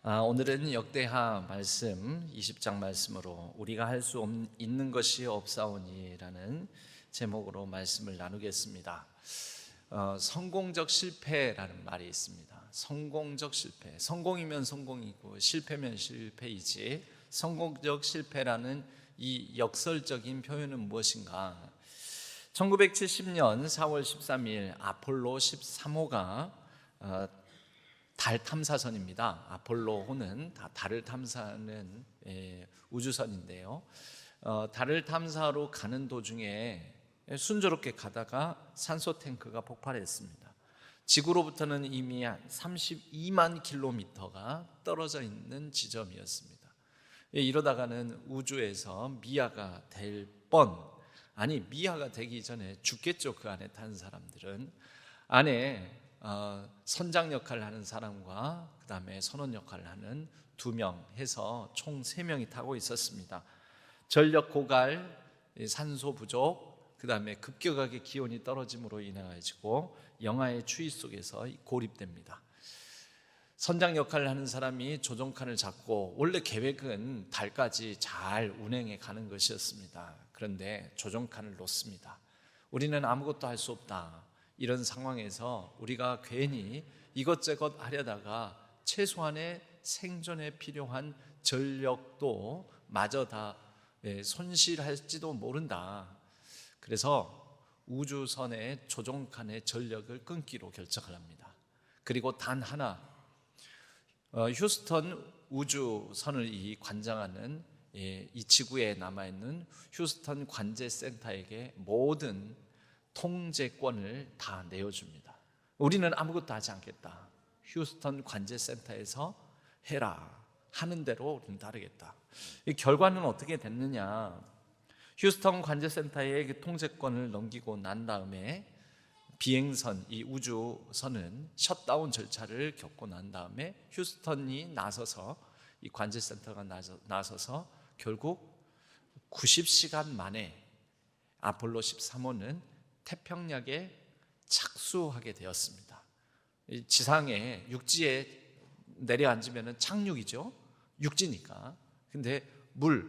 오늘은 역대하 말씀 20장 말씀으로 우리가 할 수 있는 것이 없사오니라는 제목으로 말씀을 나누겠습니다. 성공적 실패라는 말이 있습니다. 성공적 실패, 성공이면 성공이고 실패면 실패이지 성공적 실패라는 이 역설적인 표현은 무엇인가? 1970년 4월 13일 아폴로 13호가 달 탐사선입니다. 아폴로호는 달을 탐사하는 우주선인데요. 달을 탐사로 가는 도중에 순조롭게 가다가 산소 탱크가 폭발했습니다. 지구로부터는 이미 32만 킬로미터가 떨어져 있는 지점이었습니다. 이러다가는 우주에서 미아가 될 아니 미아가 되기 전에 죽겠죠. 그 안에 탄 사람들은. 안에 선장 역할을 하는 사람과 그 다음에 선원 역할을 하는 2명 해서 총 3명이 타고 있었습니다. 전력 고갈, 산소 부족, 그 다음에 급격하게 기온이 떨어짐으로 인해 가지고 영하의 추위 속에서 고립됩니다. 선장 역할을 하는 사람이 조종칸을 잡고 원래 계획은 달까지 잘 운행해 가는 것이었습니다. 그런데 조종칸을 놓습니다. 우리는 아무것도 할 수 없다. 이런 상황에서 우리가 괜히 이것저것 하려다가 최소한의 생존에 필요한 전력도 마저 다 손실할지도 모른다. 그래서 우주선의 조종칸의 전력을 끊기로 결정을 합니다. 그리고 단 하나, 휴스턴 우주선을 관장하는 이 지구에 남아있는 휴스턴 관제센터에게 모든 통제권을 다 내어줍니다. 우리는 아무것도 하지 않겠다. 휴스턴 관제센터에서 해라. 하는 대로 우리는 따르겠다. 이 결과는 어떻게 됐느냐? 휴스턴 관제센터에 통제권을 넘기고 난 다음에 비행선, 이 우주선은 셧다운 절차를 겪고 난 다음에 휴스턴이 나서서 이 관제센터가 나서서 결국 90시간 만에 아폴로 13호는 태평양에 착수하게 되었습니다. 지상에 육지에 내려앉으면 착륙이죠. 육지니까. 근데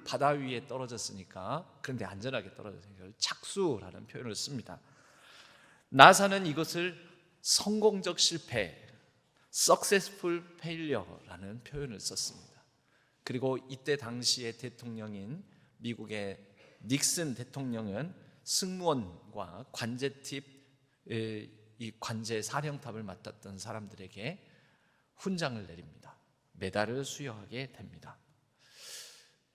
바다 위에 떨어졌으니까, 그런데 안전하게 떨어졌으니까 착수라는 표현을 씁니다. 나사는 이것을 성공적 실패, successful failure라는 표현을 썼습니다. 그리고 이때 당시의 대통령인 미국의 닉슨 대통령은 승무원과 관제팁, 이 관제 사령탑을 맡았던 사람들에게 훈장을 내립니다. 메달을 수여하게 됩니다.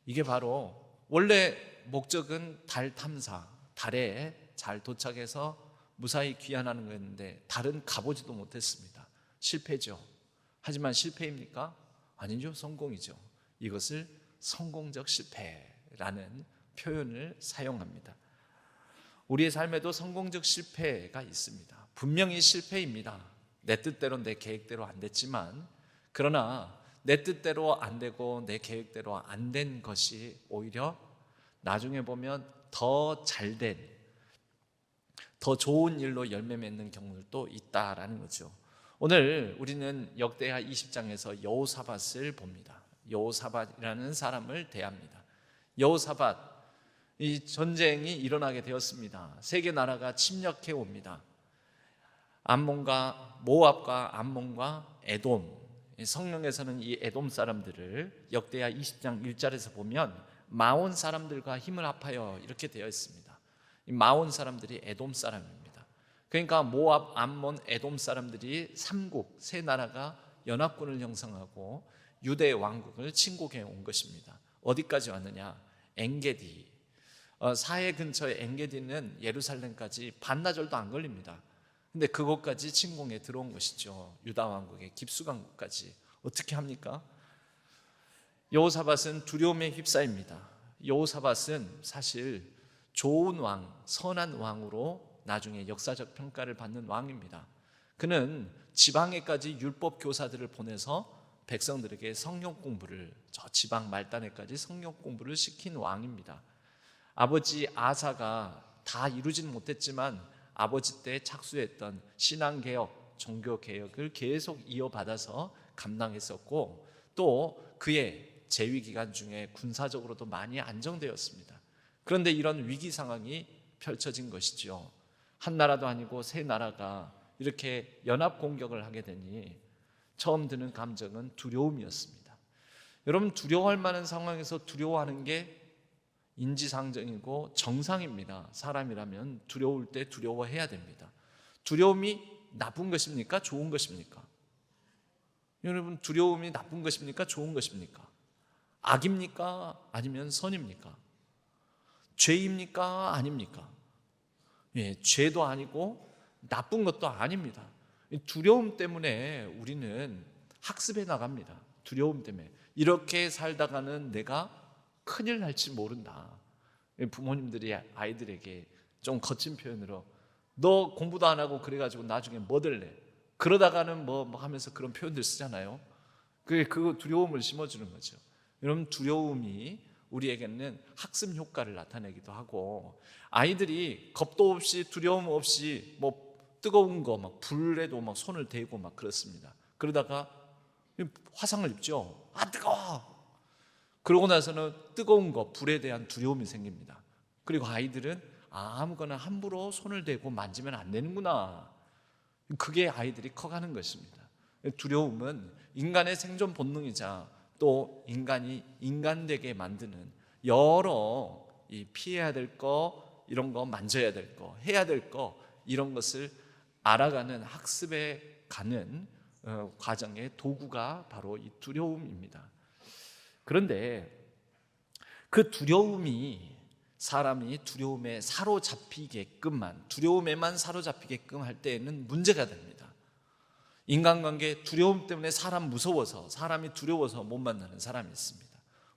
이게 바로 원래 목적은 달 탐사, 달에 잘 도착해서 무사히 귀환하는 거였는데 달은 가보지도 못했습니다. 실패죠. 하지만 실패입니까? 아니죠. 성공이죠. 이것을 성공적 실패라는 표현을 사용합니다. 우리의 삶에도 성공적 실패가 있습니다. 분명히 실패입니다. 내 뜻대로 내 계획대로 안 됐지만, 그러나 내 뜻대로 안 되고 내 계획대로 안 된 것이 오히려 나중에 보면 더 잘된, 더 좋은 일로 열매 맺는 경우도 있다라는 거죠. 오늘 우리는 역대하 20장에서 여호사밧을 봅니다. 여호사밧이라는 사람을 대합니다. 여호사밧, 이 전쟁이 일어나게 되었습니다. 세계 나라가 침략해 옵니다. 암몬과 모압과 암몬과 에돔, 성경에서는 이 에돔 사람들을 역대하 20장 1절에서 보면 마온 사람들과 힘을 합하여 이렇게 되어 있습니다. 이 마온 사람들이 에돔 사람입니다. 그러니까 모압, 암몬, 에돔 사람들이 3국, 세 나라가 연합군을 형성하고 유대 왕국을 침공해 온 것입니다. 어디까지 왔느냐? 엔게디, 사해 근처의 엔게디는 예루살렘까지 반나절도 안 걸립니다. 근데 그곳까지 침공해 들어온 것이죠. 유다 왕국의 깊숙한곳까지. 어떻게 합니까? 여호사밧은 두려움에 휩싸입니다. 여호사밧은 사실 좋은 왕, 선한 왕으로 나중에 역사적 평가를 받는 왕입니다. 그는 지방에까지 율법 교사들을 보내서 백성들에게 성경 공부를, 저 지방 말단에까지 성경 공부를 시킨 왕입니다. 아버지 아사가 다 이루지는 못했지만 아버지 때 착수했던 신앙개혁, 종교개혁을 계속 이어받아서 감당했었고, 또 그의 재위 기간 중에 군사적으로도 많이 안정되었습니다. 그런데 이런 위기 상황이 펼쳐진 것이죠. 한 나라도 아니고 세 나라가 이렇게 연합 공격을 하게 되니 처음 드는 감정은 두려움이었습니다. 여러분, 두려워할 만한 상황에서 두려워하는 게 인지상정이고 정상입니다. 사람이라면 두려울 때 두려워해야 됩니다. 두려움이 나쁜 것입니까? 좋은 것입니까? 여러분, 두려움이 나쁜 것입니까? 좋은 것입니까? 악입니까? 아니면 선입니까? 죄입니까? 아닙니까? 죄도 아니고 나쁜 것도 아닙니다. 두려움 때문에 우리는 학습해 나갑니다. 두려움 때문에 이렇게 살다가는 내가 큰일 날지 모른다. 부모님들이 아이들에게 좀 거친 표현으로 너 공부도 안 하고 그래가지고 나중에 뭐 될래? 그러다가는 뭐 하면서 그런 표현들 쓰잖아요. 그 두려움을 심어주는 거죠. 여러분, 두려움이 우리에게는 학습 효과를 나타내기도 하고, 아이들이 겁도 없이 두려움 없이 뭐 뜨거운 거 막 불에도 막 손을 대고 막 그렇습니다. 그러다가 화상을 입죠. 아, 뜨거워. 그러고 나서는 뜨거운 거 불에 대한 두려움이 생깁니다. 그리고 아이들은 아무거나 함부로 손을 대고 만지면 안 되는구나. 그게 아이들이 커가는 것입니다. 두려움은 인간의 생존 본능이자 또 인간이 인간되게 만드는 여러 이 피해야 될 거, 이런 거 만져야 될 거, 해야 될 거, 이런 것을 알아가는 학습에 가는 과정의 도구가 바로 이 두려움입니다. 그런데 그 두려움이 사람이 두려움에 두려움에만 사로잡히게끔 할 때에는 문제가 됩니다. 인간관계 두려움 때문에 사람이 두려워서 못 만나는 사람이 있습니다.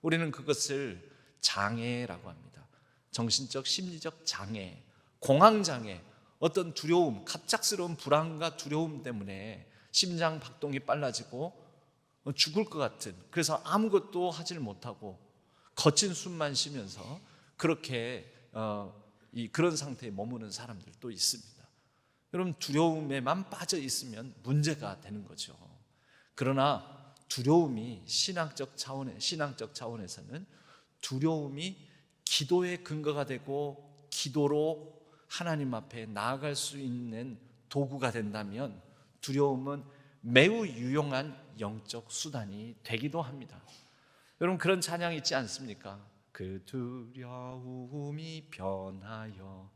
우리는 그것을 장애라고 합니다. 정신적, 심리적 장애, 공황장애, 어떤 두려움, 갑작스러운 불안과 두려움 때문에 심장 박동이 빨라지고 죽을 것 같은, 그래서 아무것도 하지를 못하고 거친 숨만 쉬면서 그렇게 그런 상태에 머무는 사람들도 있습니다. 여러분, 두려움에만 빠져 있으면 문제가 되는 거죠. 그러나 두려움이 신앙적 차원에서는 두려움이 기도의 근거가 되고 기도로 하나님 앞에 나아갈 수 있는 도구가 된다면 두려움은 매우 유용한 영적 수단이 되기도 합니다. 여러분, 그런 찬양 있지 않습니까? 그 두려움이 변하여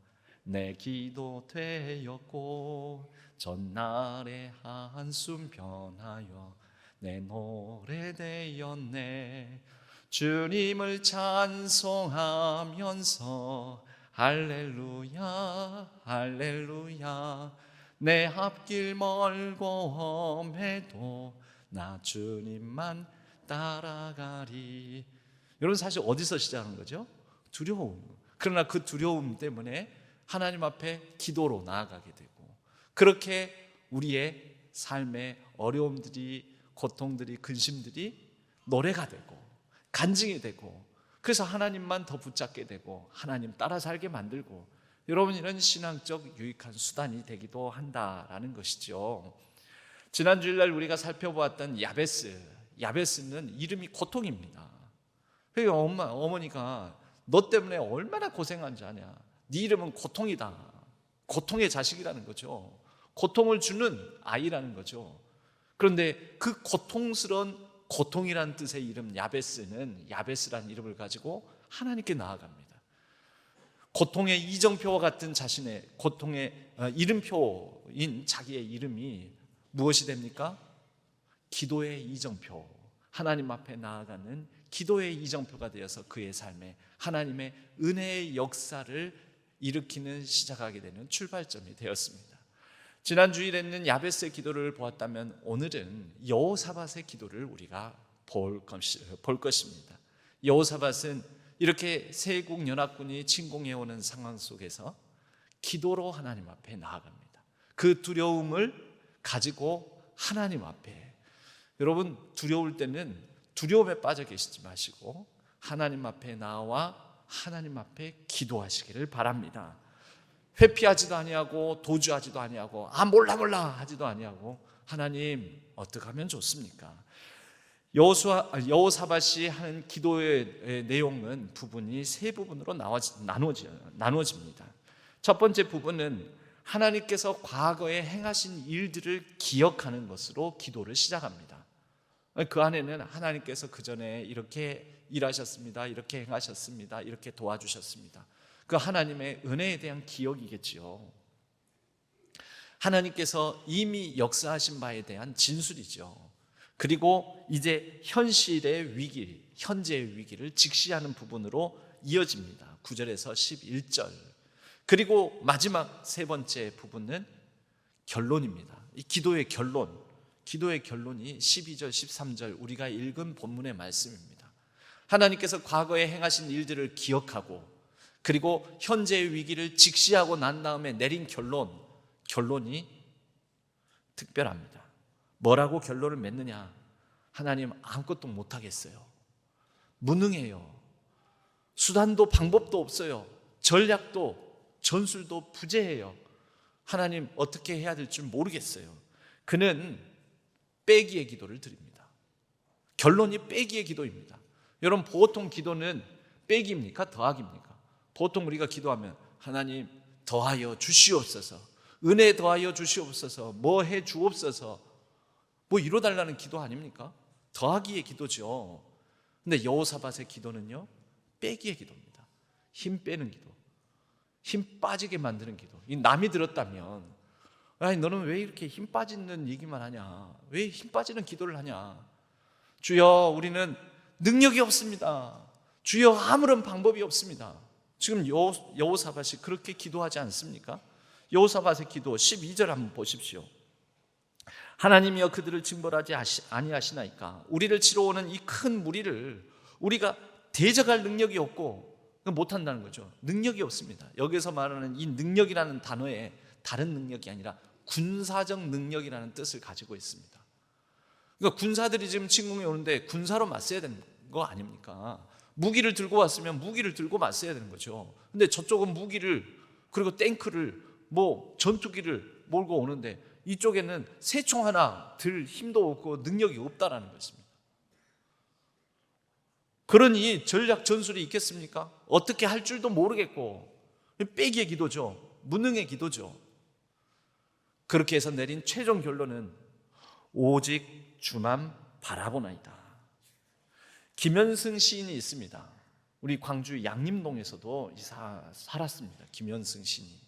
내 기도 되었고 전날의 한숨 변하여 내 노래 되었네. 주님을 찬송하면서 할렐루야 할렐루야 내 앞길 멀고 험해도 나 주님만 따라가리. 여러분, 사실 어디서 시작한 거죠? 두려움. 그러나 그 두려움 때문에 하나님 앞에 기도로 나아가게 되고, 그렇게 우리의 삶의 어려움들이, 고통들이, 근심들이 노래가 되고 간증이 되고, 그래서 하나님만 더 붙잡게 되고 하나님 따라 살게 만들고, 여러분, 이런 신앙적 유익한 수단이 되기도 한다라는 것이죠. 지난 주일날 우리가 살펴보았던 야베스는 이름이 고통입니다. 그러니까 어머니가 너 때문에 얼마나 고생한 줄 아냐, 네 이름은 고통이다, 고통의 자식이라는 거죠. 고통을 주는 아이라는 거죠. 그런데 그 고통이라는 뜻의 이름 야베스는 야베스라는 이름을 가지고 하나님께 나아갑니다. 고통의 이정표와 같은 자신의 고통의 이름표인 자기의 이름이 무엇이 됩니까? 기도의 이정표, 하나님 앞에 나아가는 기도의 이정표가 되어서 그의 삶에 하나님의 은혜의 역사를 일으키는, 시작하게 되는 출발점이 되었습니다. 지난 주일에는 야베스의 기도를 보았다면 오늘은 여호사밧의 기도를 우리가 볼 것입니다. 여호사밧은 이렇게 세국 연합군이 침공해오는 상황 속에서 기도로 하나님 앞에 나아갑니다. 그 두려움을 가지고 하나님 앞에, 여러분, 두려울 때는 두려움에 빠져 계시지 마시고 하나님 앞에 나와 하나님 앞에 기도하시기를 바랍니다. 회피하지도 아니하고 도주하지도 아니하고 몰라 하지도 아니하고 하나님 어떻게 하면 좋습니까? 여호사밧이 하는 기도의 내용은 부분이 세 부분으로 나누어집니다. 첫 번째 부분은 하나님께서 과거에 행하신 일들을 기억하는 것으로 기도를 시작합니다. 그 안에는 하나님께서 그 전에 이렇게 일하셨습니다, 이렇게 행하셨습니다, 이렇게 도와주셨습니다. 그 하나님의 은혜에 대한 기억이겠지요. 하나님께서 이미 역사하신 바에 대한 진술이죠. 그리고 이제 현실의 위기, 현재의 위기를 직시하는 부분으로 이어집니다. 9절에서 11절. 그리고 마지막 세 번째 부분은 결론입니다. 이 기도의 결론. 기도의 결론이 12절, 13절 우리가 읽은 본문의 말씀입니다. 하나님께서 과거에 행하신 일들을 기억하고 그리고 현재의 위기를 직시하고 난 다음에 내린 결론이 특별합니다. 뭐라고 결론을 맺느냐? 하나님 아무것도 못하겠어요. 무능해요. 수단도 방법도 없어요. 전략도 전술도 부재해요. 하나님 어떻게 해야 될 줄 모르겠어요. 그는 빼기의 기도를 드립니다. 결론이 빼기의 기도입니다. 여러분, 보통 기도는 빼기입니까? 더하기입니까? 보통 우리가 기도하면 하나님 더하여 주시옵소서, 은혜 더하여 주시옵소서, 뭐 해 주옵소서, 뭐 이뤄달라는 기도 아닙니까? 더하기의 기도죠. 근데 여호사밧의 기도는요, 빼기의 기도입니다. 힘 빼는 기도, 힘 빠지게 만드는 기도. 이 남이 들었다면, 아니 너는 왜 이렇게 힘 빠지는 얘기만 하냐, 왜 힘 빠지는 기도를 하냐, 주여 우리는 능력이 없습니다, 주여 아무런 방법이 없습니다. 지금 여호사밧이 그렇게 기도하지 않습니까? 여호사밧의 기도 12절 한번 보십시오. 하나님이여 그들을 징벌하지 아니하시나이까? 우리를 치러 오는 이 큰 무리를 우리가 대적할 능력이 없고 못한다는 거죠. 능력이 없습니다. 여기서 말하는 이 능력이라는 단어에 다른 능력이 아니라 군사적 능력이라는 뜻을 가지고 있습니다. 그러니까 군사들이 지금 침공해 오는데 군사로 맞서야 되는 거 아닙니까? 무기를 들고 왔으면 무기를 들고 맞서야 되는 거죠. 근데 저쪽은 무기를, 그리고 탱크를, 뭐 전투기를 몰고 오는데 이쪽에는 새총 하나 들 힘도 없고 능력이 없다라는 것입니다. 그러니 전략 전술이 있겠습니까? 어떻게 할 줄도 모르겠고, 빼기의 기도죠. 무능의 기도죠. 그렇게 해서 내린 최종 결론은 오직 주만 바라보나이다. 김현승 시인이 있습니다. 우리 광주 양림동에서도 살았습니다. 김현승 시인이.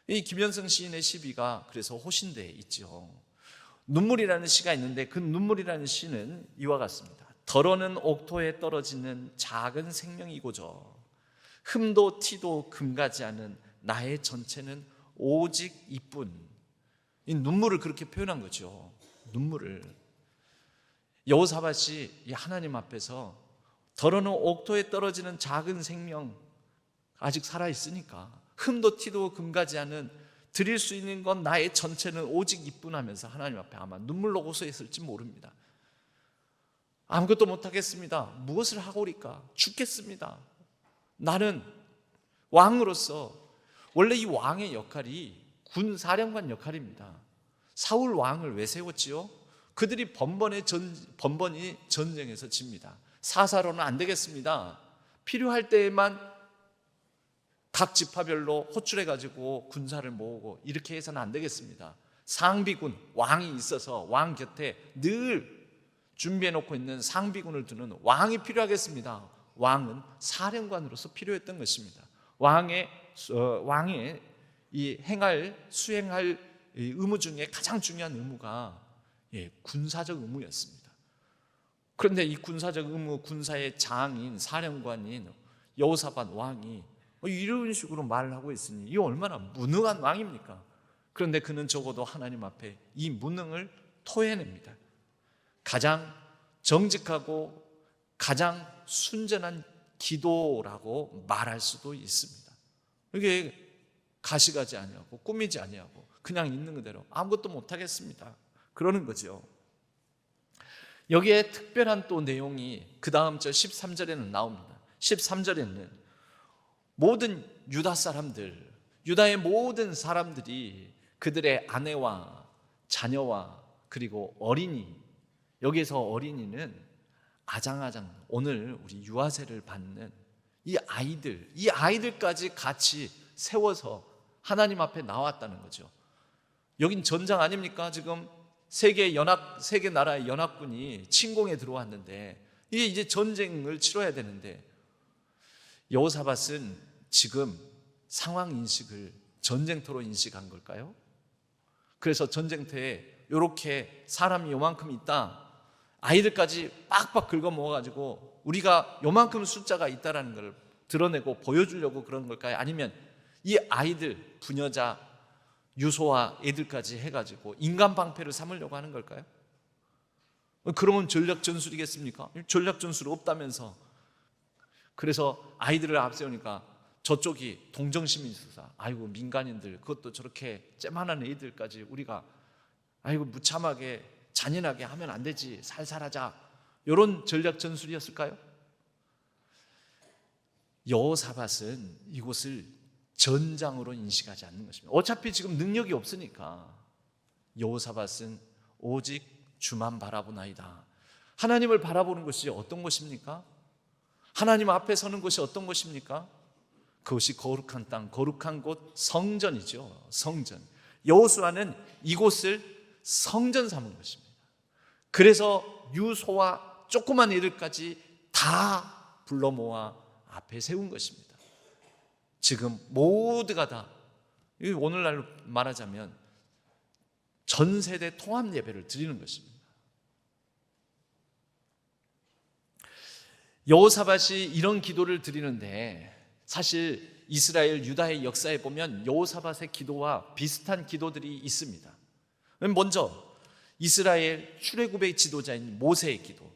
이 김현승 시인의 시비가 그래서 호신대에 있죠. 눈물이라는 시가 있는데 그 눈물이라는 시는 이와 같습니다. 덜어는 옥토에 떨어지는 작은 생명이고저 흠도 티도 금가지 않은 나의 전체는 오직 이뿐. 이 눈물을 그렇게 표현한 거죠. 눈물을. 여호사밧이 이 하나님 앞에서 덜어는 옥토에 떨어지는 작은 생명, 아직 살아있으니까 흠도 티도 금가지 않은 드릴 수 있는 건 나의 전체는 오직 이뿐하면서 하나님 앞에 아마 눈물로 호소했을지 모릅니다. 아무것도 못하겠습니다. 무엇을 하고리까? 죽겠습니다. 나는 왕으로서, 원래 이 왕의 역할이 군사령관 역할입니다. 사울 왕을 왜 세웠지요? 그들이 번번이 전쟁에서 집니다. 사사로는 안 되겠습니다. 필요할 때에만 각 지파별로 호출해가지고 군사를 모으고 이렇게 해서는 안 되겠습니다. 상비군, 왕이 있어서 왕 곁에 늘 준비해놓고 있는 상비군을 두는 왕이 필요하겠습니다. 왕은 사령관으로서 필요했던 것입니다. 왕의 이 수행할 의무 중에 가장 중요한 의무가 군사적 의무였습니다. 그런데 이 군사적 의무, 군사의 장인, 사령관인 여호사밧 왕이 이런 식으로 말을 하고 있으니 이 얼마나 무능한 왕입니까? 그런데 그는 적어도 하나님 앞에 이 무능을 토해냅니다. 가장 정직하고 가장 순전한 기도라고 말할 수도 있습니다. 이게 가시가지 아니하고 꾸미지 아니하고 그냥 있는 그대로 아무것도 못하겠습니다, 그러는 거죠. 여기에 특별한 또 내용이 그 다음 절 13절에는 나옵니다. 13절에는 모든 유다 사람들, 유다의 모든 사람들이 그들의 아내와 자녀와 그리고 어린이, 여기에서 어린이는 아장아장 오늘 우리 유아세를 받는 이 아이들까지 같이 세워서 하나님 앞에 나왔다는 거죠. 여긴 전장 아닙니까? 지금 세계 나라의 연합군이 침공에 들어왔는데 이게 이제 전쟁을 치러야 되는데 여호사밧은 지금 상황 인식을 전쟁터로 인식한 걸까요? 그래서 전쟁터에 이렇게 사람이 요만큼 있다, 아이들까지 빡빡 긁어 모아가지고 우리가 요만큼 숫자가 있다라는 걸 드러내고 보여주려고 그런 걸까요? 아니면 이 아이들, 부녀자, 유소와 애들까지 해가지고 인간 방패를 삼으려고 하는 걸까요? 그러면 전략 전술이겠습니까? 전략 전술 없다면서. 그래서 아이들을 앞세우니까 저쪽이 동정심이 있어서 아이고 민간인들, 그것도 저렇게 쬐만한 애들까지 우리가 아이고 무참하게 잔인하게 하면 안 되지, 살살하자, 이런 전략 전술이었을까요? 여호사밧은 이곳을 전장으로 인식하지 않는 것입니다. 어차피 지금 능력이 없으니까 여호사밧은 오직 주만 바라보나이다. 하나님을 바라보는 것이 어떤 것입니까? 하나님 앞에 서는 것이 어떤 것입니까? 그것이 거룩한 땅, 거룩한 곳, 성전이죠. 성전. 여호수아는 이곳을 성전 삼은 것입니다. 그래서 유소와 조그만 애들까지 다 불러 모아 앞에 세운 것입니다. 지금 모두가 다, 오늘날로 말하자면 전 세대 통합 예배를 드리는 것입니다. 여호사밧이 이런 기도를 드리는데 사실 이스라엘 유다의 역사에 보면 여호사밧의 기도와 비슷한 기도들이 있습니다. 먼저 이스라엘 출애굽의 지도자인 모세의 기도.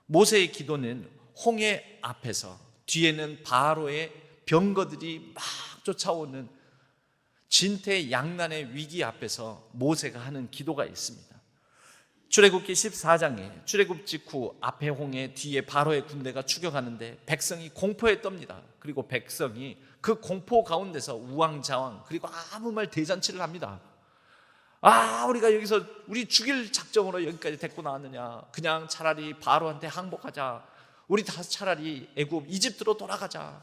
모세의 기도는 홍해 앞에서 뒤에는 바로의 병거들이 막 쫓아오는 진퇴양난의 위기 앞에서 모세가 하는 기도가 있습니다. 출애굽기 14장에 출애굽 직후 앞에 홍해, 뒤에 바로의 군대가 추격하는데 백성이 공포에 떱니다. 그리고 백성이 그 공포 가운데서 우왕좌왕, 그리고 아무 말 대잔치를 합니다. 우리가 여기서 우리 죽일 작정으로 여기까지 데리고 나왔느냐, 그냥 차라리 바로한테 항복하자, 우리 다 차라리 애굽 이집트로 돌아가자,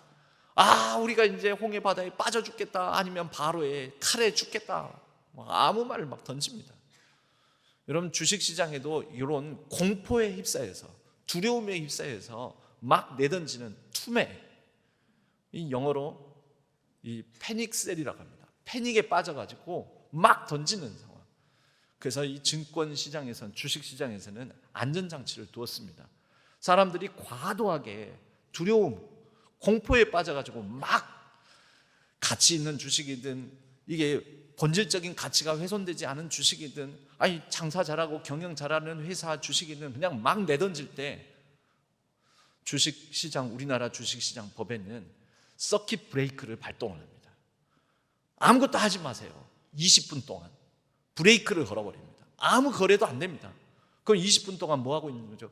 우리가 이제 홍해 바다에 빠져 죽겠다, 아니면 바로의 칼에 죽겠다, 아무 말을 막 던집니다. 여러분, 주식시장에도 이런 공포에 휩싸여서, 두려움에 휩싸여서 막 내던지는 투매, 이 영어로 이 패닉셀이라고 합니다. 패닉에 빠져가지고 막 던지는 상황. 그래서 이 증권시장에서는, 주식시장에서는 안전장치를 두었습니다. 사람들이 과도하게 두려움, 공포에 빠져가지고 막 가치 있는 주식이든, 이게 본질적인 가치가 훼손되지 않은 주식이든, 장사 잘하고 경영 잘하는 회사 주식이든 그냥 막 내던질 때, 주식시장, 우리나라 주식시장 법에는 서킷 브레이크를 발동을 합니다. 아무것도 하지 마세요. 20분 동안 브레이크를 걸어버립니다. 아무 거래도 안 됩니다. 그럼 20분 동안 뭐 하고 있는 거죠?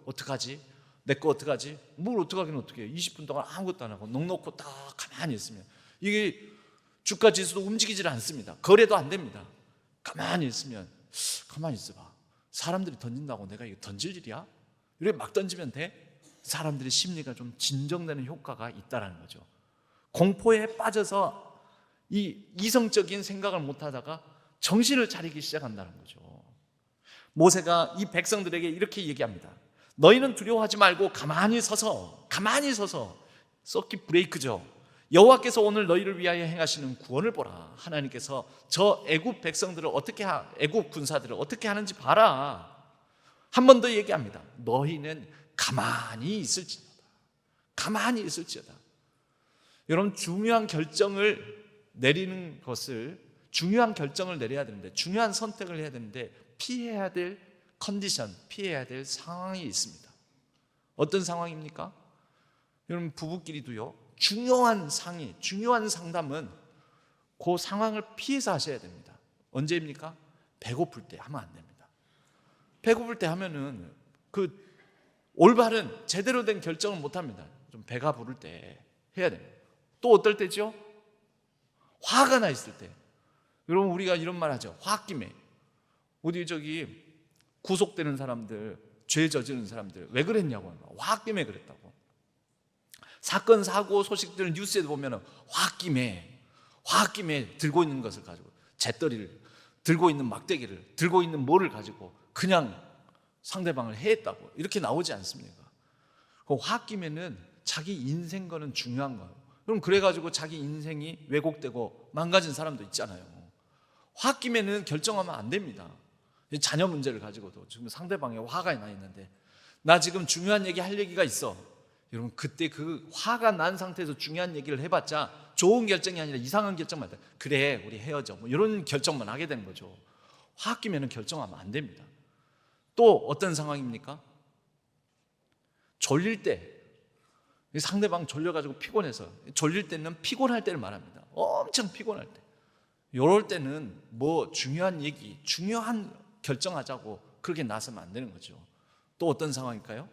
어떡하지? 내 거 어떡하지? 뭘 어떡하긴 어떡해요. 20분 동안 아무것도 안 하고 넋놓고 딱 가만히 있으면 이게 주가 지수도 움직이질 않습니다. 거래도 안 됩니다. 가만히 있으면, 가만히 있어봐, 사람들이 던진다고 내가 이거 던질 일이야? 이렇게 막 던지면 돼? 사람들의 심리가 좀 진정되는 효과가 있다는 거죠. 공포에 빠져서 이 이성적인 생각을 못하다가 정신을 차리기 시작한다는 거죠. 모세가 이 백성들에게 이렇게 얘기합니다. 너희는 두려워하지 말고 가만히 서서 서킷 브레이크죠. 여호와께서 오늘 너희를 위하여 행하시는 구원을 보라. 하나님께서 저 애굽 백성들을 애굽 군사들을 어떻게 하는지 봐라. 한 번 더 얘기합니다. 너희는 가만히 있을지어다. 가만히 있을지어다. 여러분, 중요한 결정을 내려야 되는데, 중요한 선택을 해야 되는데 피해야 될 컨디션, 피해야 될 상황이 있습니다. 어떤 상황입니까? 여러분, 부부끼리도요, 중요한 상담은 그 상황을 피해서 하셔야 됩니다. 언제입니까? 배고플 때 하면 안 됩니다. 배고플 때 하면은 그 올바른 제대로 된 결정을 못 합니다. 좀 배가 부를 때 해야 됩니다. 또 어떨 때죠? 화가 나 있을 때. 여러분, 우리가 이런 말 하죠. 홧김에. 어디 구속되는 사람들, 죄 저지른 사람들 왜 그랬냐고, 홧김에 그랬다고. 사건 사고 소식들 뉴스에 보면 홧김에 들고 있는 것을 가지고, 잿더리를 들고 있는 막대기를 들고 있는 뭐를 가지고 그냥 상대방을 해했다고 이렇게 나오지 않습니까? 그 홧김에는 자기 인생 거는 중요한 거예요. 그럼 그래가지고 자기 인생이 왜곡되고 망가진 사람도 있잖아요. 홧김에는 결정하면 안 됩니다. 자녀 문제를 가지고도 지금 상대방에 화가 나 있는데, 나 지금 중요한 얘기 할 얘기가 있어. 여러분, 그때 그 화가 난 상태에서 중요한 얘기를 해봤자 좋은 결정이 아니라 이상한 결정만 돼. 그래, 우리 헤어져, 뭐 이런 결정만 하게 되는 거죠. 홧김에는 결정하면 안 됩니다. 또 어떤 상황입니까? 졸릴 때, 상대방 졸려가지고 피곤해서, 졸릴 때는 피곤할 때를 말합니다. 엄청 피곤할 때, 이럴 때는 뭐 중요한 얘기, 중요한 결정하자고 그렇게 나서면 안 되는 거죠. 또 어떤 상황일까요?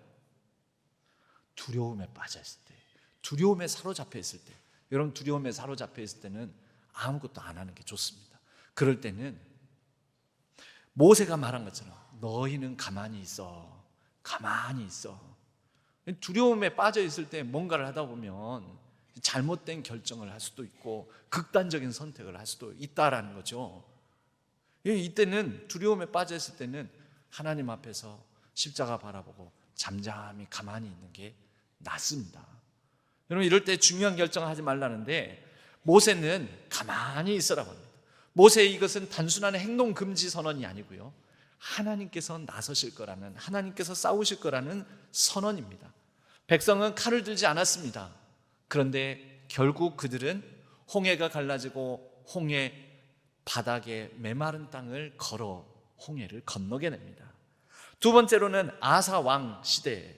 두려움에 빠져 있을 때, 두려움에 사로잡혀 있을 때. 여러분, 두려움에 사로잡혀 있을 때는 아무것도 안 하는 게 좋습니다. 그럴 때는 모세가 말한 것처럼 너희는 가만히 있어, 가만히 있어. 두려움에 빠져 있을 때 뭔가를 하다 보면 잘못된 결정을 할 수도 있고 극단적인 선택을 할 수도 있다라는 거죠. 이때는, 두려움에 빠져 있을 때는 하나님 앞에서 십자가 바라보고 잠잠히 가만히 있는 게 낫습니다. 여러분, 이럴 때 중요한 결정을 하지 말라는데 모세는 가만히 있으라고 합니다. 모세의 이것은 단순한 행동 금지 선언이 아니고요, 하나님께서 나서실 거라는, 하나님께서 싸우실 거라는 선언입니다. 백성은 칼을 들지 않았습니다. 그런데 결국 그들은 홍해가 갈라지고 홍해 바닥에 메마른 땅을 걸어 홍해를 건너게 됩니다. 두 번째로는 아사 왕 시대,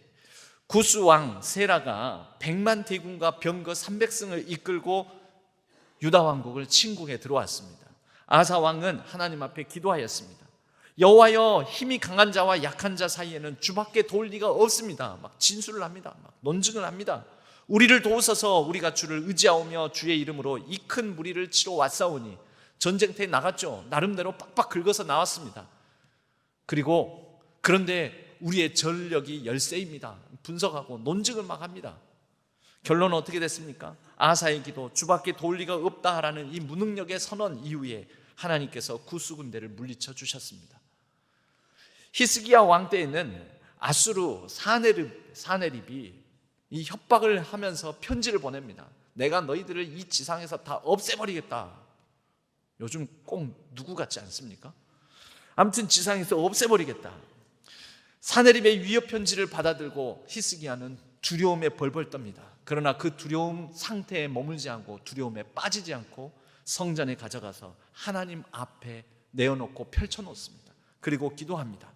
구스 왕 세라가 100만 대군과 병거 300승을 이끌고 유다 왕국을 침공해 들어왔습니다. 아사 왕은 하나님 앞에 기도하였습니다. 여호와여, 힘이 강한 자와 약한 자 사이에는 주밖에 도울 리가 없습니다. 막 진술을 합니다. 막 논증을 합니다. 우리를 도우소서. 우리가 주를 의지하오며 주의 이름으로 이 큰 무리를 치러 왔사오니. 전쟁터에 나갔죠. 나름대로 빡빡 긁어서 나왔습니다. 그런데 우리의 전력이 열세입니다. 분석하고 논증을 막 합니다. 결론은 어떻게 됐습니까? 아사의 기도, 주밖에 도울 리가 없다라는 이 무능력의 선언 이후에 하나님께서 구스 군대를 물리쳐 주셨습니다. 히스기야 왕 때에는 아수르 사네립이 이 협박을 하면서 편지를 보냅니다. 내가 너희들을 이 지상에서 다 없애버리겠다. 요즘 꼭 누구 같지 않습니까? 아무튼 지상에서 없애버리겠다. 사네립의 위협 편지를 받아들고 히스기야는 두려움에 벌벌 떱니다. 그러나 그 두려움 상태에 머물지 않고, 두려움에 빠지지 않고 성전에 가져가서 하나님 앞에 내어놓고 펼쳐놓습니다. 그리고 기도합니다.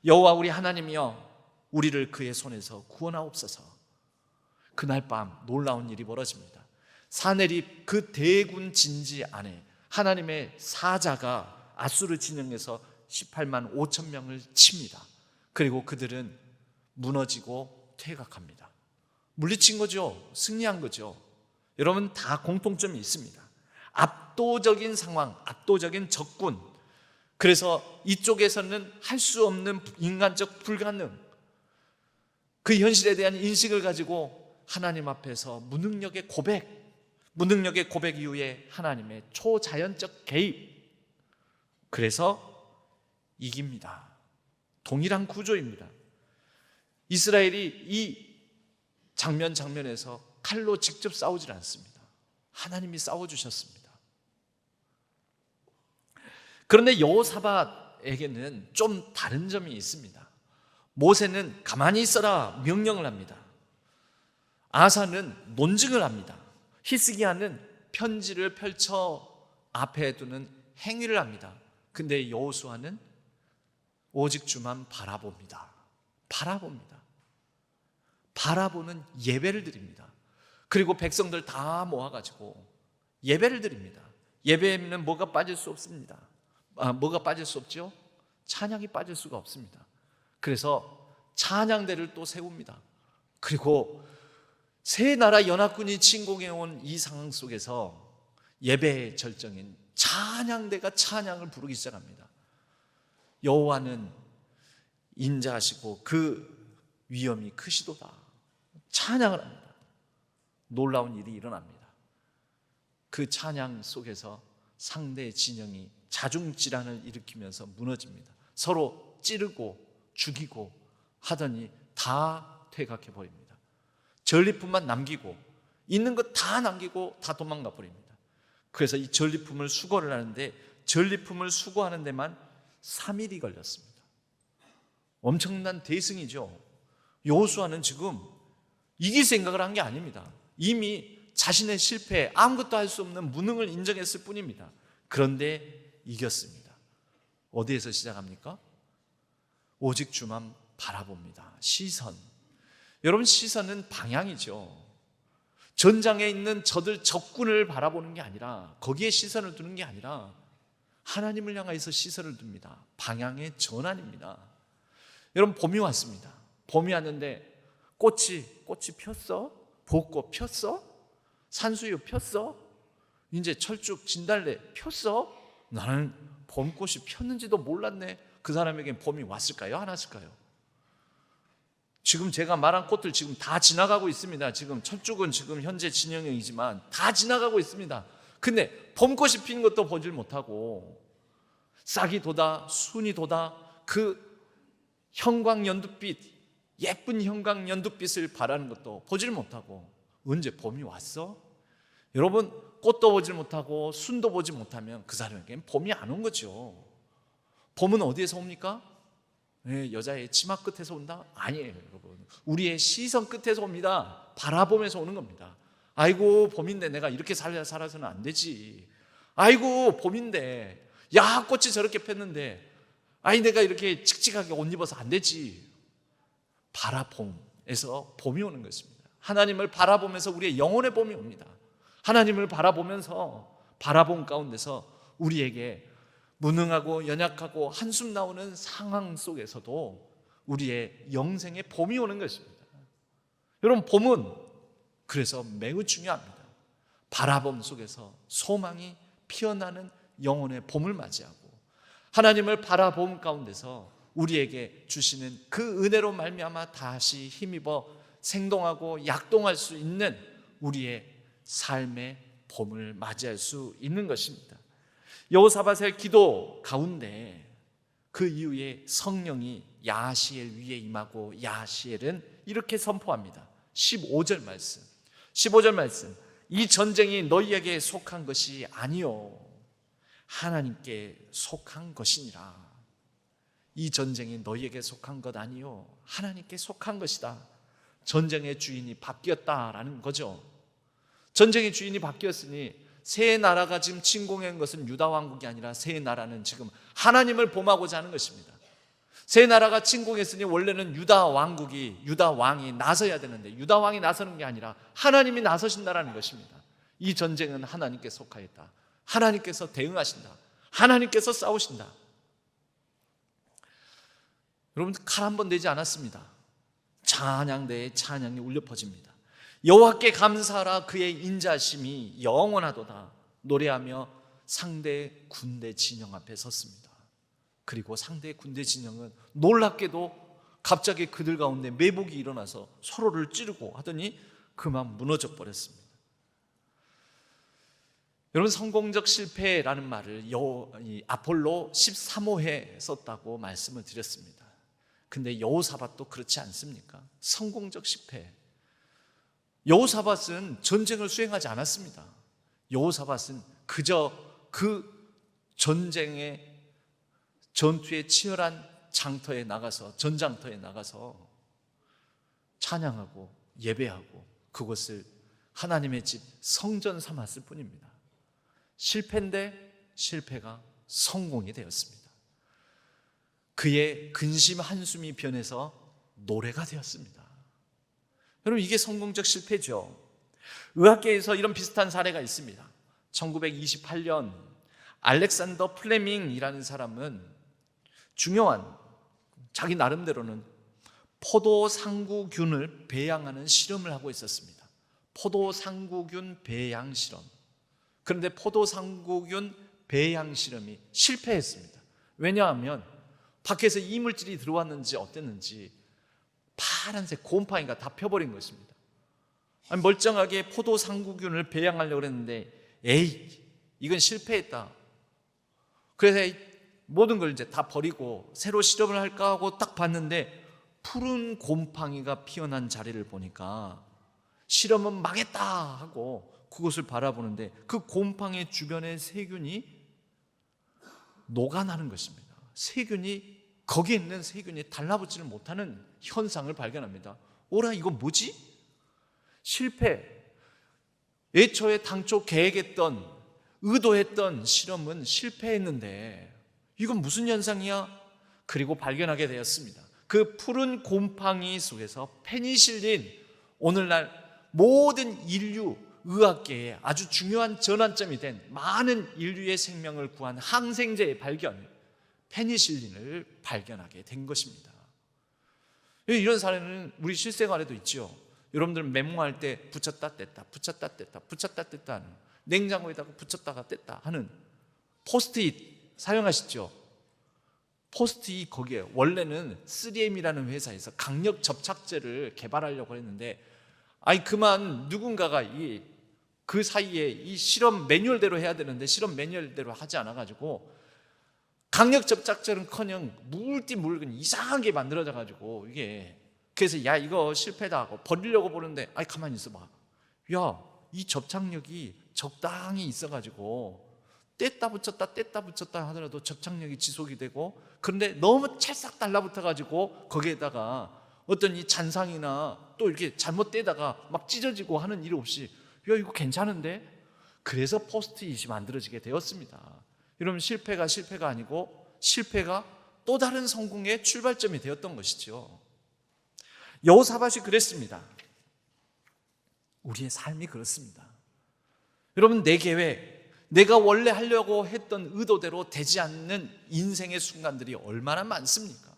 여호와 우리 하나님이여, 우리를 그의 손에서 구원하옵소서. 그날 밤 놀라운 일이 벌어집니다. 사네립 그 대군 진지 안에 하나님의 사자가 아수르 진영에서 18만 5천 명을 칩니다. 그리고 그들은 무너지고 퇴각합니다. 물리친 거죠. 승리한 거죠. 여러분, 다 공통점이 있습니다. 압도적인 상황, 압도적인 적군. 그래서 이쪽에서는 할 수 없는 인간적 불가능, 그 현실에 대한 인식을 가지고 하나님 앞에서 무능력의 고백 이후에 하나님의 초자연적 개입, 그래서 이깁니다. 동일한 구조입니다. 이스라엘이 이 장면에서 칼로 직접 싸우질 않습니다. 하나님이 싸워주셨습니다. 그런데 여호사밧에게는 좀 다른 점이 있습니다. 모세는 가만히 있어라 명령을 합니다. 아사는 논증을 합니다. 히스기야는 편지를 펼쳐 앞에 두는 행위를 합니다. 근데 여호수아는 오직 주만 바라봅니다. 바라보는 예배를 드립니다. 그리고 백성들 다 모아가지고 예배를 드립니다. 예배에는 뭐가 빠질 수 없습니다. 뭐가 빠질 수 없죠? 찬양이 빠질 수가 없습니다. 그래서 찬양대를 또 세웁니다. 그리고 세 나라 연합군이 침공해온 이 상황 속에서 예배의 절정인 찬양대가 찬양을 부르기 시작합니다. 여호와는 인자하시고 그 위엄이 크시도다. 찬양을 합니다. 놀라운 일이 일어납니다. 그 찬양 속에서 상대의 진영이 자중질환을 일으키면서 무너집니다. 서로 찌르고 죽이고 하더니 다 퇴각해 버립니다. 전리품만 남기고 있는 것 다 남기고 다 도망가 버립니다. 그래서 이 전리품을 수거를 하는데 전리품을 수거하는 데만 3일이 걸렸습니다. 엄청난 대승이죠. 여호수아는 지금 이길 생각을 한 게 아닙니다. 이미 자신의 실패, 아무것도 할 수 없는 무능을 인정했을 뿐입니다. 그런데 이겼습니다. 어디에서 시작합니까? 오직 주만 바라봅니다. 시선. 여러분, 시선은 방향이죠. 전장에 있는 적군을 바라보는 게 아니라, 거기에 시선을 두는 게 아니라 하나님을 향해서 시선을 둡니다. 방향의 전환입니다. 여러분, 봄이 왔습니다. 봄이 왔는데 꽃이 폈어? 벚꽃 폈어? 산수유 폈어? 이제 철쭉 진달래 폈어? 나는 봄꽃이 폈는지도 몰랐네. 그 사람에겐 봄이 왔을까요? 안 왔을까요? 지금 제가 말한 꽃들 지금 다 지나가고 있습니다. 지금 철쭉은 지금 현재 진행형이지만 다 지나가고 있습니다. 근데 봄꽃이 피는 것도 보질 못하고 싹이 돋아 순이 돋아 그 형광연두빛, 예쁜 형광연두빛을 바라는 것도 보질 못하고 언제 봄이 왔어? 여러분, 꽃도 보질 못하고 순도 보지 못하면 그 사람에게는 봄이 안 온 거죠. 봄은 어디에서 옵니까? 여자의 치마 끝에서 온다? 아니에요, 여러분. 우리의 시선 끝에서 옵니다. 바라보면서 오는 겁니다. 아이고, 봄인데 내가 이렇게 살아서는 안 되지. 아이고, 봄인데 야, 꽃이 저렇게 폈는데 내가 이렇게 칙칙하게 옷 입어서 안 되지. 바라봄에서 봄이 오는 것입니다. 하나님을 바라보면서 우리의 영혼의 봄이 옵니다. 하나님을 바라보면서 바라봄 가운데서 우리에게 무능하고 연약하고 한숨 나오는 상황 속에서도 우리의 영생의 봄이 오는 것입니다. 여러분, 봄은 그래서 매우 중요합니다. 바라봄 속에서 소망이 피어나는 영혼의 봄을 맞이하고 하나님을 바라봄 가운데서 우리에게 주시는 그 은혜로 말미암아 다시 힘입어 생동하고 약동할 수 있는 우리의 삶의 봄을 맞이할 수 있는 것입니다. 여호사밧의 기도 가운데 그 이후에 성령이 야하시엘 위에 임하고 야하시엘은 이렇게 선포합니다. 15절 말씀. 이 전쟁이 너희에게 속한 것이 아니요 하나님께 속한 것이니라. 이 전쟁이 너희에게 속한 것 아니요 하나님께 속한 것이다. 전쟁의 주인이 바뀌었다라는 거죠. 전쟁의 주인이 바뀌었으니 새 나라가 지금 침공한 것은 유다 왕국이 아니라 새 나라는 지금 하나님을 범하고자 하는 것입니다. 새 나라가 침공했으니 원래는 유다 왕이 나서야 되는데 유다 왕이 나서는 게 아니라 하나님이 나서신다라는 것입니다. 이 전쟁은 하나님께 속하였다. 하나님께서 대응하신다. 하나님께서 싸우신다. 여러분, 칼 한 번 내지 않았습니다. 찬양대에 찬양이 울려 퍼집니다. 여호와께 감사하라, 그의 인자심이 영원하도다 노래하며 상대 군대 진영 앞에 섰습니다. 그리고 상대 군대 진영은 놀랍게도 갑자기 그들 가운데 매복이 일어나서 서로를 찌르고 하더니 그만 무너져 버렸습니다. 여러분, 성공적 실패라는 말을 아폴로 13호에 썼다고 말씀을 드렸습니다. 근데 여호사밧도 그렇지 않습니까? 성공적 실패. 여호사밧은 전쟁을 수행하지 않았습니다. 여호사밧은 그저 그 전투의 치열한 전장터에 나가서 찬양하고 예배하고 그것을 하나님의 집 성전 삼았을 뿐입니다. 실패인데 실패가 성공이 되었습니다. 그의 근심 한숨이 변해서 노래가 되었습니다. 여러분, 이게 성공적 실패죠. 의학계에서 이런 비슷한 사례가 있습니다. 1928년 알렉산더 플레밍이라는 사람은 중요한, 자기 나름대로는 포도상구균을 배양하는 실험을 하고 있었습니다. 포도상구균 배양 실험. 그런데 포도상구균 배양 실험이 실패했습니다. 왜냐하면 밖에서 이물질이 들어왔는지 어땠는지 파란색 곰팡이가 다 펴버린 것입니다. 아니, 멀쩡하게 포도 상구균을 배양하려고 했는데 에이, 이건 실패했다. 그래서 모든 걸 이제 다 버리고 새로 실험을 할까 하고 딱 봤는데 푸른 곰팡이가 피어난 자리를 보니까 실험은 망했다 하고 그것을 바라보는데 그 곰팡이 주변에 세균이 녹아나는 것입니다. 세균이 거기에 있는 세균이 달라붙지를 못하는 현상을 발견합니다. 오라, 이거 뭐지? 실패. 애초에 당초 계획했던, 의도했던 실험은 실패했는데 이건 무슨 현상이야? 그리고 발견하게 되었습니다. 그 푸른 곰팡이 속에서 페니실린, 오늘날 모든 인류 의학계에 아주 중요한 전환점이 된 많은 인류의 생명을 구한 항생제의 발견, 페니실린을 발견하게 된 것입니다. 이런 사례는 우리 실생활에도 있죠. 여러분들 메모할 때 붙였다 뗐다, 붙였다 뗐다, 붙였다 뗐다 하는, 냉장고에다가 붙였다가 뗐다 하는 포스트잇 사용하시죠? 포스트잇 거기에 원래는 3M이라는 회사에서 강력 접착제를 개발하려고 했는데 그만 누군가가 그 사이에 이 실험 매뉴얼대로 해야 되는데 실험 매뉴얼대로 하지 않아가지고 강력 접착제는커녕 물띠물건 이상하게 만들어져 가지고 이게, 그래서 야 이거 실패다 하고 버리려고 보는데 가만히 있어봐. 야, 이 접착력이 적당히 있어가지고 뗐다 붙였다 하더라도 접착력이 지속이 되고, 그런데 너무 찰싹 달라붙어가지고 거기에다가 어떤 이 잔상이나 또 이렇게 잘못 떼다가 막 찢어지고 하는 일 없이 야 이거 괜찮은데? 그래서 포스트잇이 만들어지게 되었습니다. 여러분, 실패가 아니고 실패가 또 다른 성공의 출발점이 되었던 것이죠. 여호사밧이 그랬습니다. 우리의 삶이 그렇습니다. 여러분, 내 계획, 내가 원래 하려고 했던 의도대로 되지 않는 인생의 순간들이 얼마나 많습니까?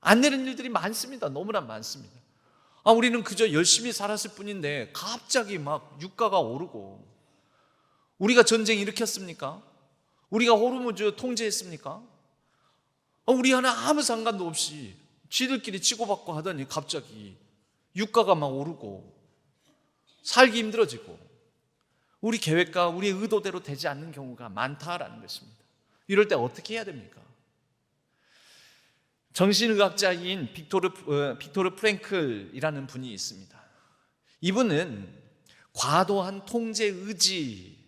안 되는 일들이 많습니다. 너무나 많습니다. 우리는 그저 열심히 살았을 뿐인데 갑자기 막 유가가 오르고, 우리가 전쟁 일으켰습니까? 우리가 호르무즈 통제했습니까? 우리와는 아무 상관도 없이 지들끼리 치고받고 하더니 갑자기 유가가 막 오르고 살기 힘들어지고 우리 계획과 우리 의도대로 되지 않는 경우가 많다라는 것입니다. 이럴 때 어떻게 해야 됩니까? 정신의학자인 빅토르 프랭클이라는 분이 있습니다. 이분은 과도한 통제 의지,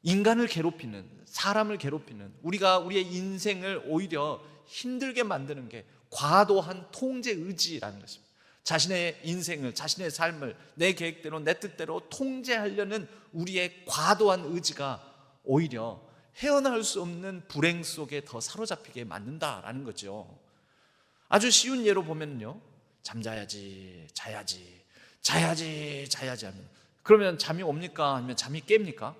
인간을 괴롭히는, 사람을 괴롭히는, 우리의 인생을 오히려 힘들게 만드는 게 과도한 통제 의지라는 것입니다. 자신의 인생을, 자신의 삶을 내 계획대로, 내 뜻대로 통제하려는 우리의 과도한 의지가 오히려 헤어나올 수 없는 불행 속에 더 사로잡히게 만든다라는 거죠. 아주 쉬운 예로 보면요, 잠자야지, 자야지 하면 그러면 잠이 옵니까? 아니면 잠이 깹니까?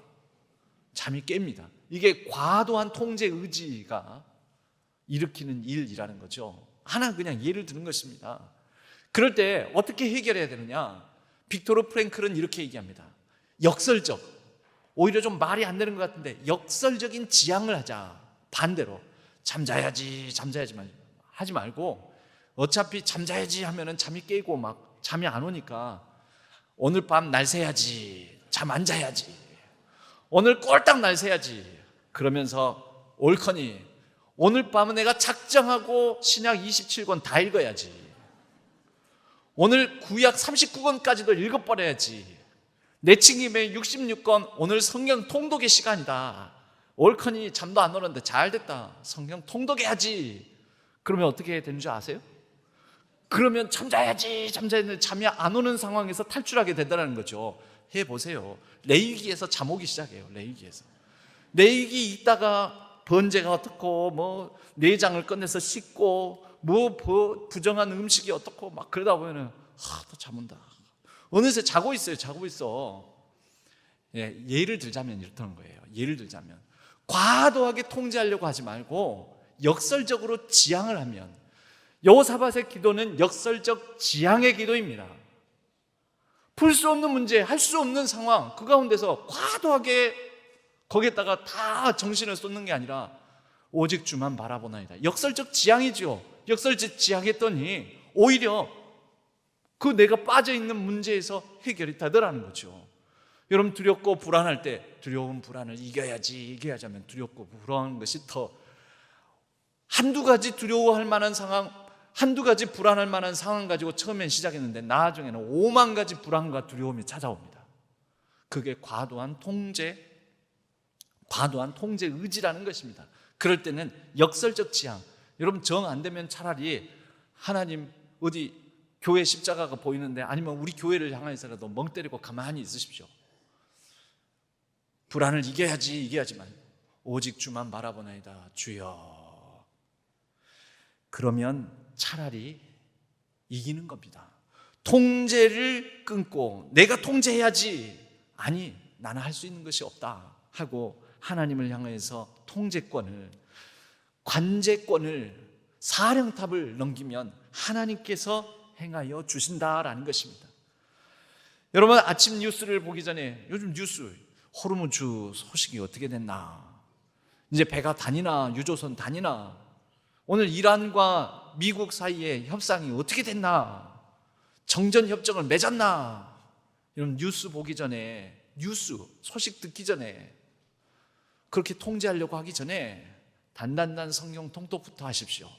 잠이 깹니다. 이게 과도한 통제 의지가 일으키는 일이라는 거죠. 하나 그냥 예를 드는 것입니다. 그럴 때 어떻게 해결해야 되느냐? 빅토르 프랭클은 이렇게 얘기합니다. 역설적, 오히려 좀 말이 안 되는 것 같은데 역설적인 지향을 하자. 반대로 잠자야지 하지 말고, 어차피 잠자야지 하면은 잠이 깨고 막 잠이 안 오니까 오늘 밤 날 새야지, 잠 안 자야지, 오늘 꼴딱 날 새야지 그러면서 옳거니 오늘 밤은 내가 작정하고 신약 27권 다 읽어야지, 오늘 구약 39권까지도 읽어버려야지, 내친김에 66권 오늘 성경 통독의 시간이다, 옳거니 잠도 안 오는데 잘됐다, 성경 통독해야지. 그러면 어떻게 되는 줄 아세요? 그러면 잠자야지 잠이 안 오는 상황에서 탈출하게 된다는 거죠. 해보세요. 레위기에서 잠 오기 시작해요. 레위기 있다가 번제가 어떻고 뭐 내장을 꺼내서 씻고 뭐 부정한 음식이 어떻고 막 그러다 보면은 또 잠 온다. 어느새 자고 있어. 예를 들자면 이렇다는 거예요. 예를 들자면 과도하게 통제하려고 하지 말고 역설적으로 지향을 하면, 여호사밧의 기도는 역설적 지향의 기도입니다. 풀 수 없는 문제, 할 수 없는 상황, 그 가운데서 과도하게 거기에다가 다 정신을 쏟는 게 아니라 오직 주만 바라보나이다. 역설적 지향이죠. 역설적 지향했더니 오히려 그 내가 빠져있는 문제에서 해결이 되더라는 거죠. 여러분, 두렵고 불안할 때 두려움 불안을 이겨야지 하면 두렵고 불안한 것이 더 한두 가지 두려워할 만한 상황, 한두 가지 불안할 만한 상황 가지고 처음엔 시작했는데 나중에는 5만 가지 불안과 두려움이 찾아옵니다. 그게 과도한 통제 의지라는 것입니다. 그럴 때는 역설적 지향, 여러분 정 안 되면 차라리 하나님 어디 교회 십자가가 보이는데 아니면 우리 교회를 향해서라도 멍 때리고 가만히 있으십시오. 불안을 이겨야지만 오직 주만 바라보나이다. 주여. 그러면 차라리 이기는 겁니다. 통제를 끊고 내가 통제해야지, 아니 나는 할 수 있는 것이 없다 하고 하나님을 향해서 통제권을, 관제권을, 사령탑을 넘기면 하나님께서 행하여 주신다라는 것입니다. 여러분, 아침 뉴스를 보기 전에 요즘 뉴스 호르무즈 소식이 어떻게 됐나, 이제 배가 다니나 유조선 다니나, 오늘 이란과 미국 사이의 협상이 어떻게 됐나, 정전협정을 맺었나, 이런 뉴스 보기 전에, 뉴스 소식 듣기 전에, 그렇게 통제하려고 하기 전에 단단한 성경 통독부터 하십시오.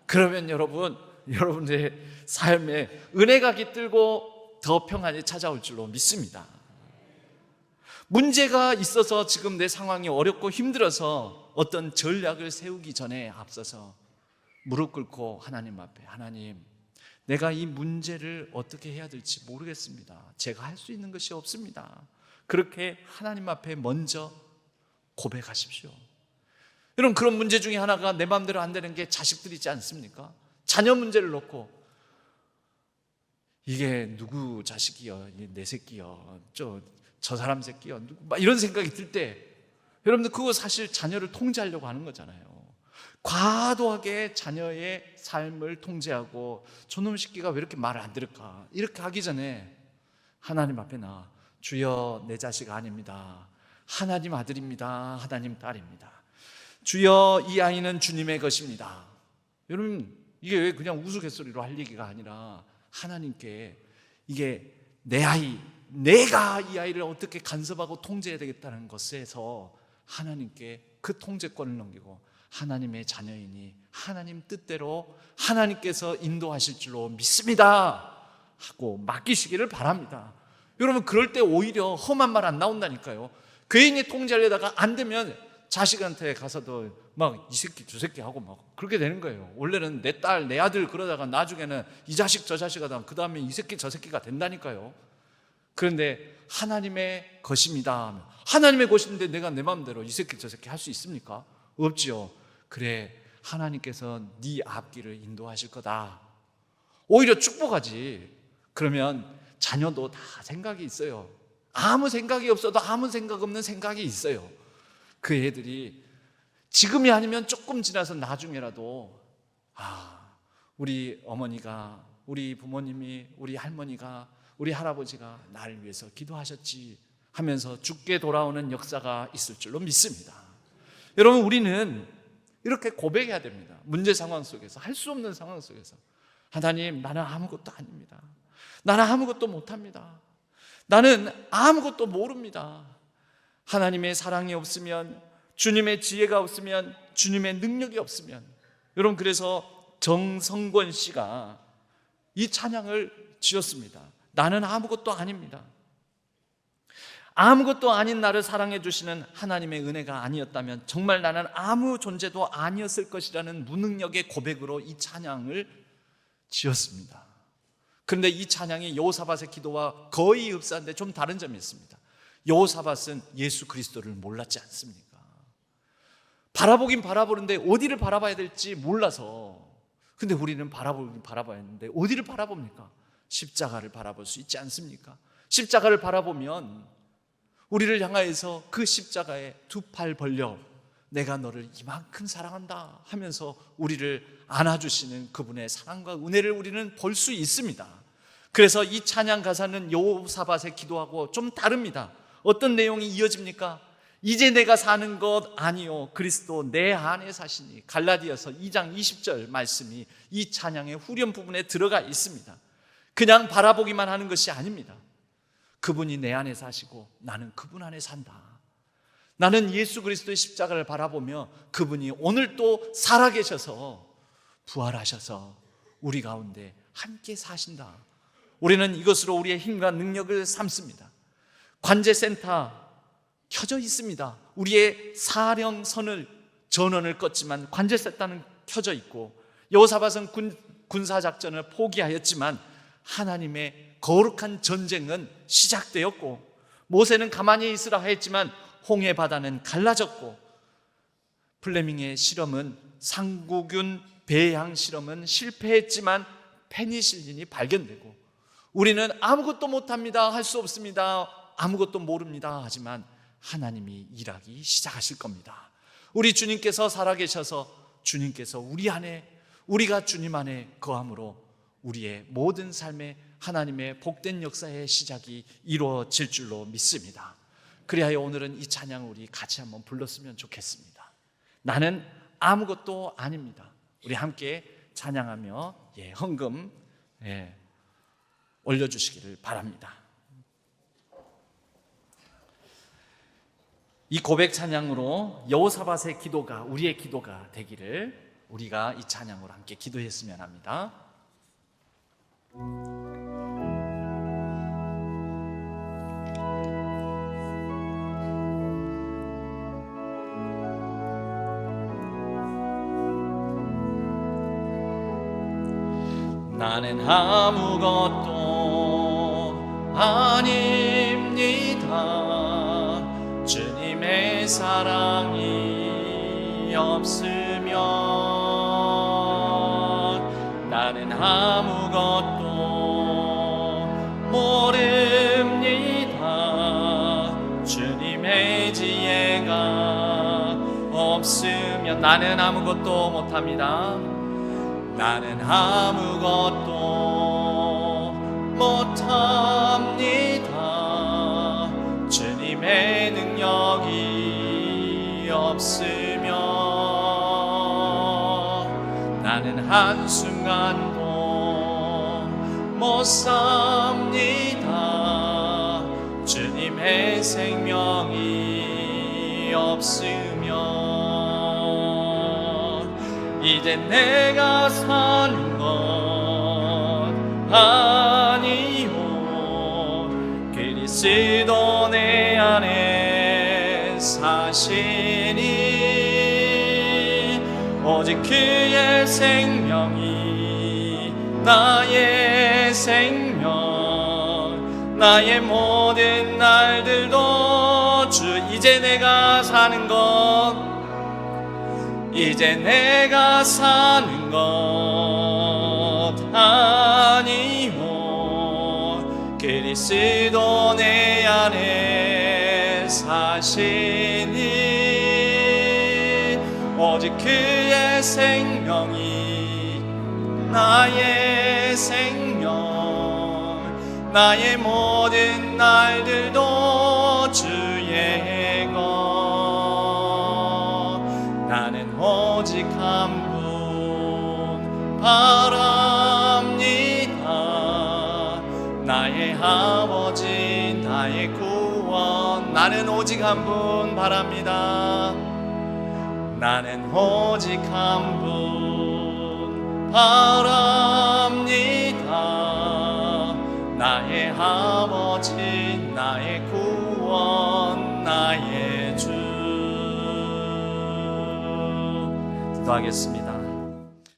그러면 여러분의 삶에 은혜가 깃들고 더 평안이 찾아올 줄로 믿습니다. 문제가 있어서 지금 내 상황이 어렵고 힘들어서 어떤 전략을 세우기 전에 앞서서 무릎 꿇고 하나님 앞에, 하나님, 내가 이 문제를 어떻게 해야 될지 모르겠습니다. 제가 할 수 있는 것이 없습니다. 그렇게 하나님 앞에 먼저 고백하십시오. 여러분, 그런 문제 중에 하나가 내 마음대로 안 되는 게 자식들이지 않습니까? 자녀 문제를 놓고 이게 누구 자식이여, 내 새끼여, 저 사람 새끼여, 막 이런 생각이 들 때, 여러분들 그거 사실 자녀를 통제하려고 하는 거잖아요. 과도하게 자녀의 삶을 통제하고 저놈 새끼가 왜 이렇게 말을 안 들을까, 이렇게 하기 전에 하나님 앞에 나, 주여 내 자식 아닙니다. 하나님 아들입니다. 하나님 딸입니다. 주여 이 아이는 주님의 것입니다. 여러분, 이게 왜 그냥 우스갯소리로 할 얘기가 아니라 하나님께 이게 내 아이, 내가 이 아이를 어떻게 간섭하고 통제해야 되겠다는 것에서 하나님께 그 통제권을 넘기고 하나님의 자녀이니 하나님 뜻대로 하나님께서 인도하실 줄로 믿습니다 하고 맡기시기를 바랍니다. 여러분, 그럴 때 오히려 험한 말 안 나온다니까요. 괜히 통제하려다가 안 되면 자식한테 가서도 막 이 새끼 저 새끼 하고 막 그렇게 되는 거예요. 원래는 내 딸, 내 아들 그러다가 나중에는 이 자식 저 자식 하다가 그 다음에 이 새끼 저 새끼가 된다니까요. 그런데 하나님의 것입니다. 하나님의 것인데 내가 내 마음대로 이 새끼 저 새끼 할 수 있습니까? 없지요. 그래, 하나님께서 네 앞길을 인도하실 거다. 오히려 축복하지. 그러면 자녀도 다 생각이 있어요. 아무 생각이 없어도 아무 생각 없는 생각이 있어요. 그 애들이 지금이 아니면 조금 지나서 나중에라도 우리 어머니가, 우리 부모님이, 우리 할머니가, 우리 할아버지가 나를 위해서 기도하셨지 하면서 죽게 돌아오는 역사가 있을 줄로 믿습니다. 여러분, 우리는 이렇게 고백해야 됩니다. 문제 상황 속에서, 할 수 없는 상황 속에서, 하나님, 나는 아무것도 아닙니다. 나는 아무것도 못합니다. 나는 아무것도 모릅니다. 하나님의 사랑이 없으면, 주님의 지혜가 없으면, 주님의 능력이 없으면, 여러분, 그래서 정성권 씨가 이 찬양을 지었습니다. 나는 아무것도 아닙니다. 아무것도 아닌 나를 사랑해 주시는 하나님의 은혜가 아니었다면 정말 나는 아무 존재도 아니었을 것이라는 무능력의 고백으로 이 찬양을 지었습니다. 그런데 이 찬양이 여호사밧의 기도와 거의 흡사한데 좀 다른 점이 있습니다. 여호사밧은 예수 그리스도를 몰랐지 않습니까? 바라보긴 바라보는데 어디를 바라봐야 될지 몰라서. 근데 우리는 바라보긴 바라봐야 했는데 어디를 바라봅니까? 십자가를 바라볼 수 있지 않습니까? 십자가를 바라보면 우리를 향하여서 그 십자가에 두 팔 벌려 내가 너를 이만큼 사랑한다 하면서 우리를 안아주시는 그분의 사랑과 은혜를 우리는 볼 수 있습니다. 그래서 이 찬양 가사는 여호사밧의 기도하고 좀 다릅니다. 어떤 내용이 이어집니까? 이제 내가 사는 것 아니요 그리스도 내 안에 사시니. 갈라디아서 2장 20절 말씀이 이 찬양의 후렴 부분에 들어가 있습니다. 그냥 바라보기만 하는 것이 아닙니다. 그분이 내 안에 사시고 나는 그분 안에 산다. 나는 예수 그리스도의 십자가를 바라보며 그분이 오늘 또 살아계셔서 부활하셔서 우리 가운데 함께 사신다. 우리는 이것으로 우리의 힘과 능력을 삼습니다. 관제센터 켜져 있습니다. 우리의 사령선을 전원을 껐지만 관제센터는 켜져 있고, 여호사밧은 군사작전을 포기하였지만 하나님의 거룩한 전쟁은 시작되었고, 모세는 가만히 있으라 했지만 홍해 바다는 갈라졌고, 플레밍의 실험은 상구균 배양 실험은 실패했지만 페니실린이 발견되고, 우리는 아무것도 못합니다, 할 수 없습니다, 아무것도 모릅니다 하지만 하나님이 일하기 시작하실 겁니다. 우리 주님께서 살아계셔서 주님께서 우리 안에, 우리가 주님 안에 거함으로 우리의 모든 삶에 하나님의 복된 역사의 시작이 이루어질 줄로 믿습니다. 그리하여 오늘은 이 찬양을 우리 같이 한번 불렀으면 좋겠습니다. 나는 아무것도 아닙니다. 우리 함께 찬양하며 헌금 올려주시기를 바랍니다. 이 고백 찬양으로 여호사밧의 기도가 우리의 기도가 되기를 우리가 이 찬양으로 함께 기도했으면 합니다. 나는 아무것도 아닙니다. 주님의 사랑이 없으면 나는 아무것도 모릅니다. 주님의 지혜가 없으면 나는 아무것도 못합니다. 나는 아무것도 못합니다. 주님의 능력이 없으면 나는 한순간도 못 삽니다. 주님의 생명이 없으면 이제 내가 사는 것 아니요 그리스도 내 안에 사시니 오직 그의 생명이 나의 생명 나의 모든 날들도 주 이제 내가 사는 것 이제 내가 사는 것 아니요 그리스도 내 안에 사시니 오직 그의 생명이 나의 생명 나의 모든 날들도 주의 것 나는 오직 한 분 바랍니다. 나의 아버지 나의 구원 나는 오직 한 분 바랍니다. 나는 오직 한 분 바랍니다. 나의 아버지 나의 구원 나의 주 기도하겠습니다.